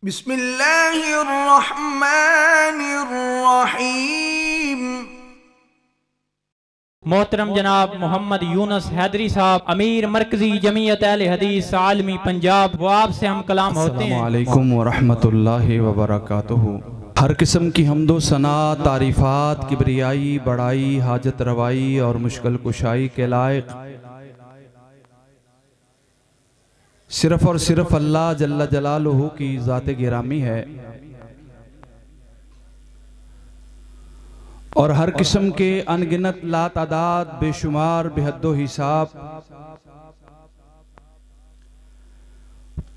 बिस्मिल्लाहिर्रहमानिर्रहीम। मोहतरम जनाब मोहम्मद यूनुस हैदरी साहब, अमीर मरकजी जमीयत अहले हदीस आलमी पंजाब, वो आपसे हम कलाम होते हैं। अस्सलामुअलैकुम वरहमतुल्लाहि वबरकातुहू। हर किस्म की हम्दो सना, तारीफ़ात, किबरियाई, बड़ाई, हाजत रवाई और मुश्किल कुशाई के लायक सिर्फ़ और सिर्फ अल्लाह जल्ला जलालुहू की ज़ात गिरामी है। और हर किस्म के अनगिनत लातादाद बेशुमार बेहद्दो हिसाब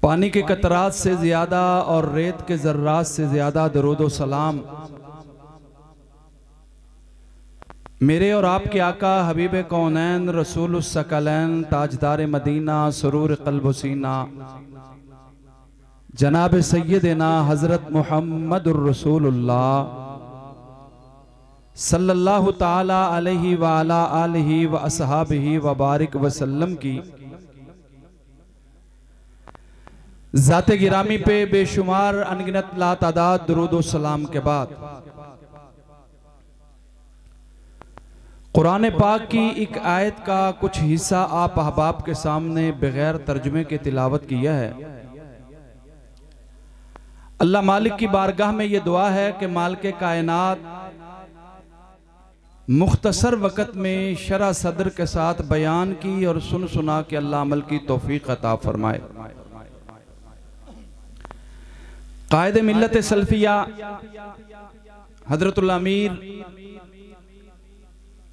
पानी के कतरात से ज़्यादा और रेत के ज़र्रात से ज़्यादा दरूद व सलाम मेरे और आपके आका हबीब कौनैन रसूलुस सकलैन ताजदार मदीना सुरूर क़ल्ब व सीना जनाब सैयदना हज़रत मुहम्मदुर रसूलुल्लाह सल्लल्लाहु ताला अलैहि व अला आलिहि व अस्हाबिहि व बारिक वसल्लम की ज़ाते गिरामी पे बेशुमार अनगिनत लातादाद दुरूद व सलाम के बाद कुरान पाक की एक आयत का कुछ हिस्सा आप अहबाब के सामने बगैर तर्जुमे के तिलावत किया है। अल्लाह मालिक की बारगाह में ये दुआ है कि मालिक कायनात मुख्तसर वक़्त में शरा सदर के साथ बयान की और सुन सुना के अल्लाह अमल की तौफीक अता फरमाए। कायदे मिल्लत सल्फिया हज़रतुल अमीर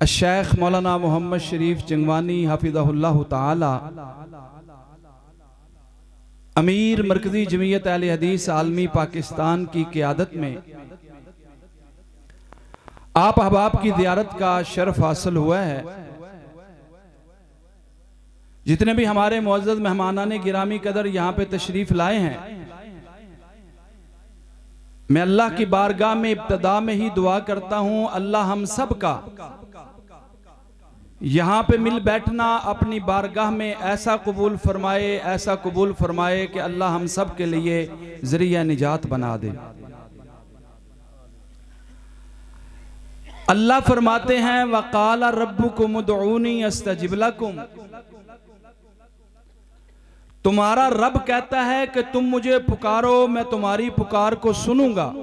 शेख मौलाना मोहम्मद शरीफ चिंगवानी हफिज़हुल्लाह ताला अमीर मरकजी जमीयत अहले हदीस आलमी पाकिस्तान की क़ियादत में आप अहबाब की ज़ियारत का शर्फ हासिल हुआ है। जितने भी हमारे मुअज़्ज़ज़ मेहमानाने गिरामी कदर यहाँ पे तशरीफ लाए हैं, मैं अल्लाह की बारगाह में इब्तदा में ही दुआ करता हूँ, अल्लाह हम सब का यहाँ पे मिल बैठना अपनी बारगाह में ऐसा कबूल फरमाए, ऐसा कबूल फरमाए कि अल्लाह हम सब के लिए ज़रिया निजात बना दे। अल्लाह फरमाते हैं वक़ाला रब्बुकुम उदऊनी अस्तजिब लकुम, तुम्हारा रब कहता है कि तुम मुझे पुकारो, मैं तुम्हारी पुकार को सुनूंगा।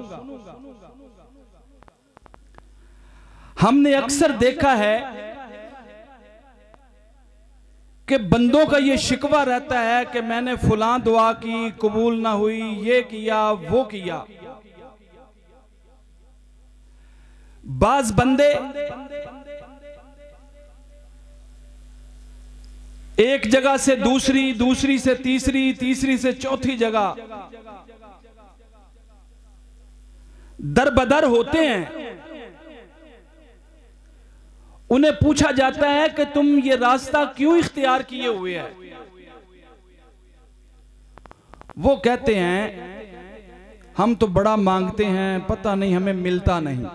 हमने अक्सर देखा है कि बंदों का ये शिकवा रहता है कि मैंने फलां दुआ की, कबूल ना हुई, ये किया वो किया। बाज बंदे एक जगह से दूसरी, दूसरी से तीसरी, तीसरी से चौथी जगह दर बदर होते हैं। उन्हें पूछा जाता है कि तुम ये रास्ता क्यों इख्तियार किए हुए हैं? वो कहते हैं हम तो बड़ा मांगते हैं, पता नहीं हमें मिलता नहीं।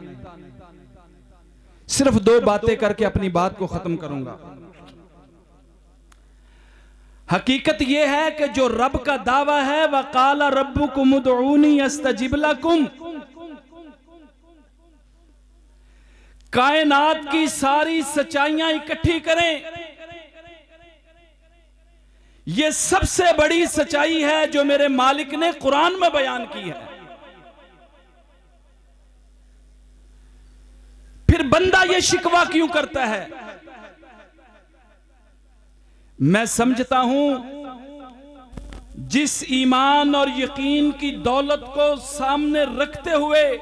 सिर्फ दो बातें करके अपनी बात को खत्म करूंगा। हकीकत यह है कि जो रब का दावा है वक़ाला रब्बुकुम उदऊनी अस्तजिब लकुम, कायनात की सारी सच्चाइयां इकट्ठी करें, यह सबसे बड़ी सच्चाई है जो मेरे मालिक ने कुरान में बयान की है। फिर बंदा यह शिकवा क्यों करता है? मैं समझता हूं जिस ईमान और यकीन की दौलत को सामने रखते हुए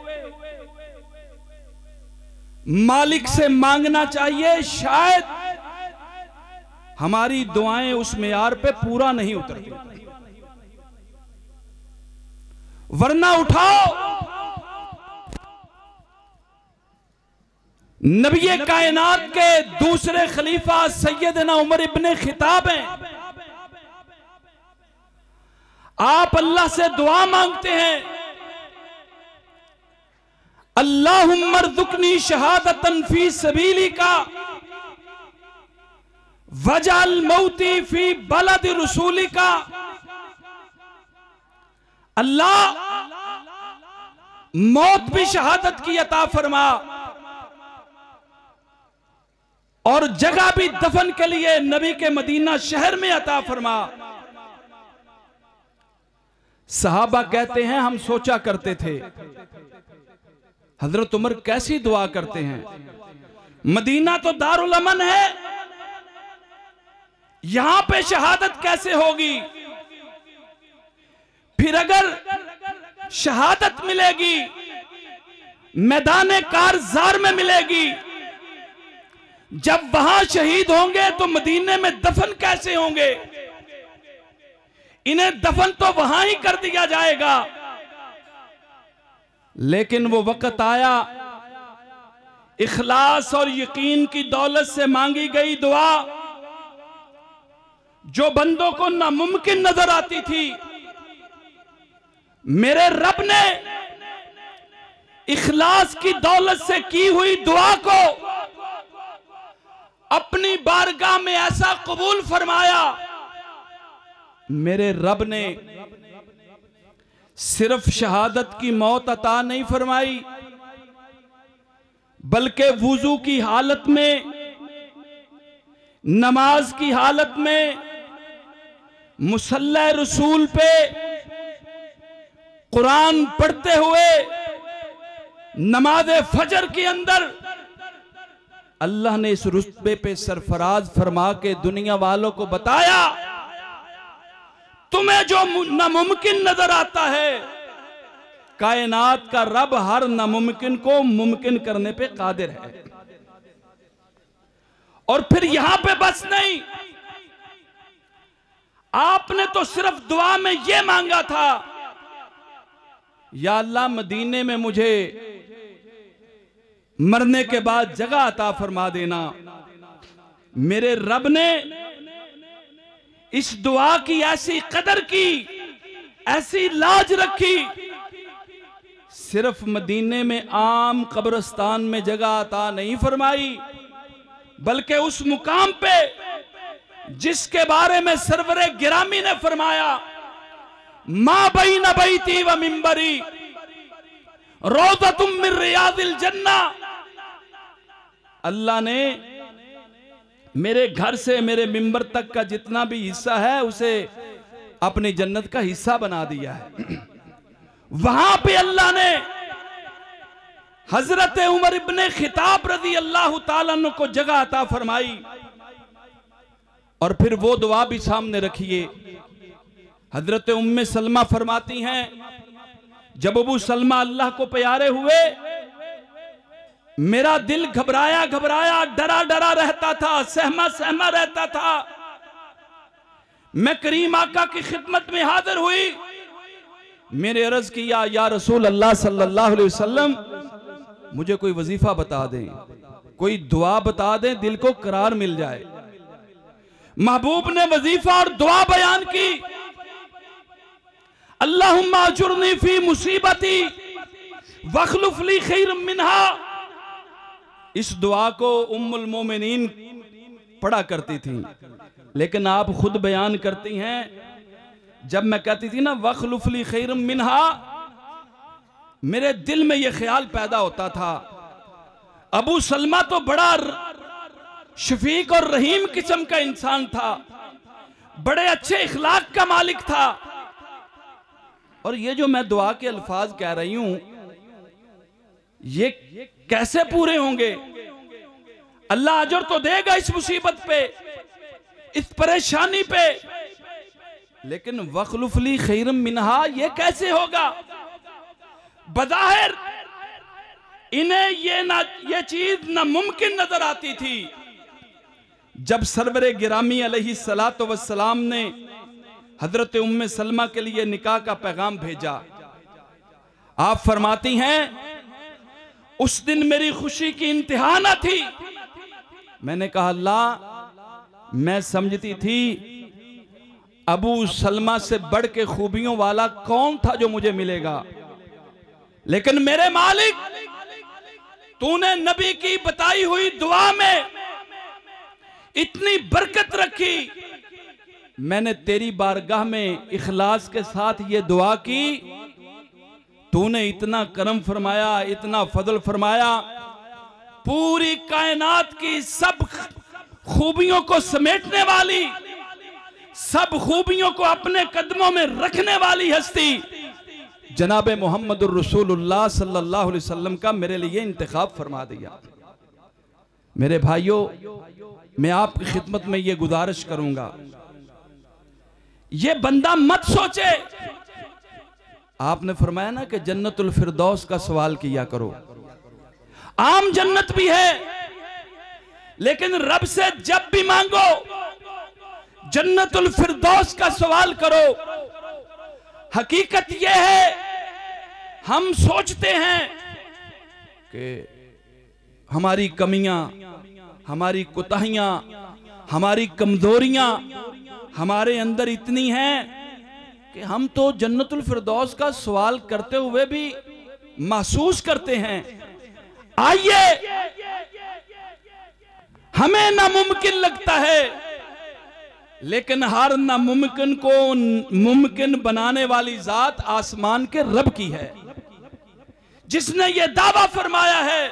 मालिक से मांगना चाहिए, शायद हमारी दुआएं उस मेयार पे पूरा नहीं उतरती। वरना उठाओ, नबी कायनात के दूसरे खलीफा सैयदना उमर इब्ने खिताब हैं। आप अल्लाह से दुआ मांगते हैं, अल्लाहुम्मा अर्ज़ुक़नी शहादतन फी सबीलिका वजअल मौती फी बलद रसूलिका, अल्लाह मौत भी शहादत की अता फरमा और जगह भी दफन के लिए नबी के मदीना शहर में अता फरमा। सहाबा कहते हैं हम सोचा करते थे हजरत उमर कैसी दुआ करते हैं, मदीना तो दारुल अमन है, यहां पे शहादत कैसे होगी? फिर अगर शहादत मिलेगी मैदान कारजार में मिलेगी, जब वहां शहीद होंगे तो मदीने में दफन कैसे होंगे? इन्हें दफन तो वहां ही कर दिया जाएगा। लेकिन वो वक्त आया, इखलास और यकीन की दौलत से मांगी गई दुआ जो बंदों को नामुमकिन नजर आती थी, मेरे रब ने इखलास की दौलत से की हुई दुआ को अपनी बारगाह में ऐसा कबूल फरमाया। मेरे रब ने सिर्फ शहादत की मौत अता नहीं फरमाई, बल्कि वुजू की हालत में, नमाज की हालत में, मुसल्ला रसूल पे कुरान पढ़ते हुए नमाज फजर के अंदर अल्लाह ने इस रुतबे पे सरफराज फरमा के दुनिया वालों को बताया, तुम्हें जो नामुमकिन नजर आता है, कायनात का रब हर नामुमकिन को मुमकिन करने पे कादिर है। और फिर यहां पे बस नहीं, आपने तो सिर्फ दुआ में यह मांगा था, या अल्लाह मदीने में मुझे मरने के बाद जगह अता फरमा देना। मेरे रब ने इस दुआ की ऐसी कदर की, ऐसी लाज रखी, सिर्फ मदीने में आम कब्रिस्तान में जगह अता नहीं फरमाई, बल्कि उस मुकाम पे जिसके बारे में सरवरे गिरामी ने फरमाया, मा बैन बैती व मिंबरी रौज़तुम मिन रियादिल जन्ना। अल्लाह ने मेरे घर से मेरे मिंबर तक का जितना भी हिस्सा है उसे अपनी जन्नत का हिस्सा बना दिया है। वहां पे अल्लाह ने हजरत उमर इब्ने खिताब रज़ी अल्लाह ताला अन्हु को जगह अता फरमाई। और फिर वो दुआ भी सामने रखिए, हजरत उम्मे सलमा फरमाती हैं, जब अबू सलमा अल्लाह को प्यारे हुए, मेरा दिल घबराया घबराया, डरा डरा रहता था, सहमा सहमा रहता था। मैं करीम आका की खिदमत में हाजिर हुई, मेरे अर्ज किया, या रसूल अल्लाह सल्लल्लाहु अलैहि वसल्लम, मुझे कोई वजीफा बता दें, कोई दुआ बता दें, दिल को करार मिल जाए। महबूब ने वजीफा और दुआ बयान की, अल्लाहुम्मा अजुरनी फी मुसीबती वखलुफ ली खैरम मिनहा। इस दुआ को उम्मुल मोमिनीन पढ़ा करती थी, लेकिन आप खुद बयान करती हैं, जब मैं कहती थी ना वखलुफ ली खैरम मिनहा, मेरे दिल में यह ख्याल पैदा होता था, अबू सलमा तो बड़ा शफीक और रहीम किस्म का इंसान था, बड़े अच्छे इखलाक का मालिक था। और ये जो मैं दुआ के अल्फाज कह रही हूं, ये कैसे पूरे होंगे? अल्लाह अजर तो देगा इस मुसीबत पे, इस परेशानी पे, लेकिन वखलुफ ली खैरम मिनहा ये कैसे होगा? बज़ाहिर इन्हें ये चीज नामुमकिन नजर आती थी। जब सरवरे गिरामी अलैहिस्सलातु वस्सलाम ने हजरत उम्मे सलमा के लिए निकाह का पैगाम भेजा, आप फरमाती हैं, उस दिन मेरी खुशी की इंतहा न थी। मैंने कहा, अल्लाह, मैं समझती थी अबू सलमा से बढ़ के खूबियों वाला कौन था जो मुझे मिलेगा, लेकिन मेरे मालिक, तूने नबी की बताई हुई दुआ में इतनी बरकत रखी मैंने तेरी बारगाह में इखलास के साथ ये दुआ की, तूने इतना करम फरमाया, इतना फजल फरमाया, पूरी कायनात की सब खूबियों को समेटने वाली, सब खूबियों को अपने कदमों में रखने वाली हस्ती जनाब मोहम्मदुर रसूलुल्लाह सल्लल्लाहु अलैहि वसल्लम का मेरे लिए इंतखाब फरमा दिया। मेरे भाइयों, मैं आपकी खिदमत में ये गुजारिश करूंगा, ये बंदा मत सोचे, आपने फरमाया ना कि जन्नतुल फिरदौस का सवाल किया करो। आम जन्नत भी है, लेकिन रब से जब भी मांगो जन्नतुल फिरदौस का सवाल करो। हकीकत यह है, हम सोचते हैं कि हमारी कमियां, हमारी कोताहियां, हमारी कमजोरियां हमारे अंदर इतनी हैं कि हम तो जन्नतुल फिरदौस का सवाल करते हुए भी महसूस करते हैं। आइए, हमें नामुमकिन लगता है, लेकिन हर नामुमकिन को मुमकिन बनाने वाली जात आसमान के रब की है, जिसने यह दावा फरमाया है,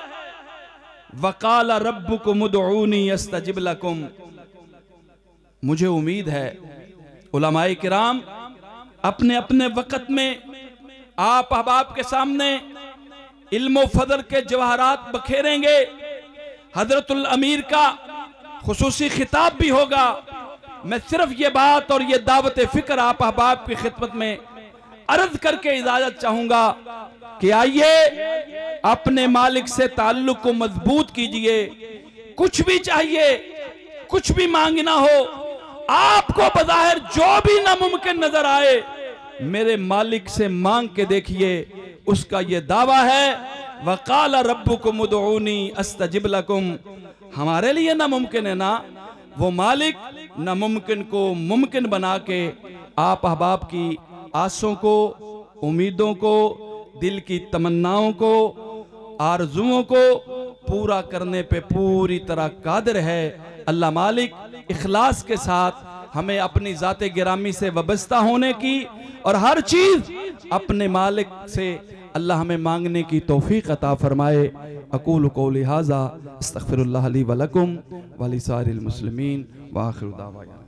वकाला रब्बुकुम उदऊनी यस्तजिब लकुम। मुझे उम्मीद है उलमाए किराम अपने अपने वक़्त में आप अहबाब के सामने इल्म फजल के जवाहरात बखेरेंगे। हजरतुल अमीर का खुसूसी खिताब भी होगा। मैं सिर्फ ये बात और ये दावत फिक्र आप अहबाब की खिदमत में अर्ज करके इजाजत चाहूंगा कि आइए अपने मालिक से ताल्लुक को मजबूत कीजिए। कुछ भी चाहिए, कुछ भी मांगना हो, आपको बज़ाहिर जो भी नामुमकिन नजर आए, मेरे मालिक से मांग के देखिए। उसका यह दावा है, वकाला रब्बुकुम उदऊनी अस्तजिब लकुम। हमारे लिए नामुमकिन है ना, वो मालिक नामुमकिन को मुमकिन बना के आप अहबाब की आसों को, उम्मीदों को, दिल की तमन्नाओं को, आरजुओं को पूरा करने पे पूरी तरह कादिर है। अल्लाह मालिक इखलास के साथ हमें अपनी ज़ाते गिरामी से वबस्ता होने की और हर चीज़ अपने मालिक से अल्लाह हमें मांगने की तौफीक अता फरमाए। अकूलु कौली हाज़ा अस्तग़फिरुल्लाह ली व लकुम व लिसाइरिल मुस्लिमीन व आखिरु दावाना।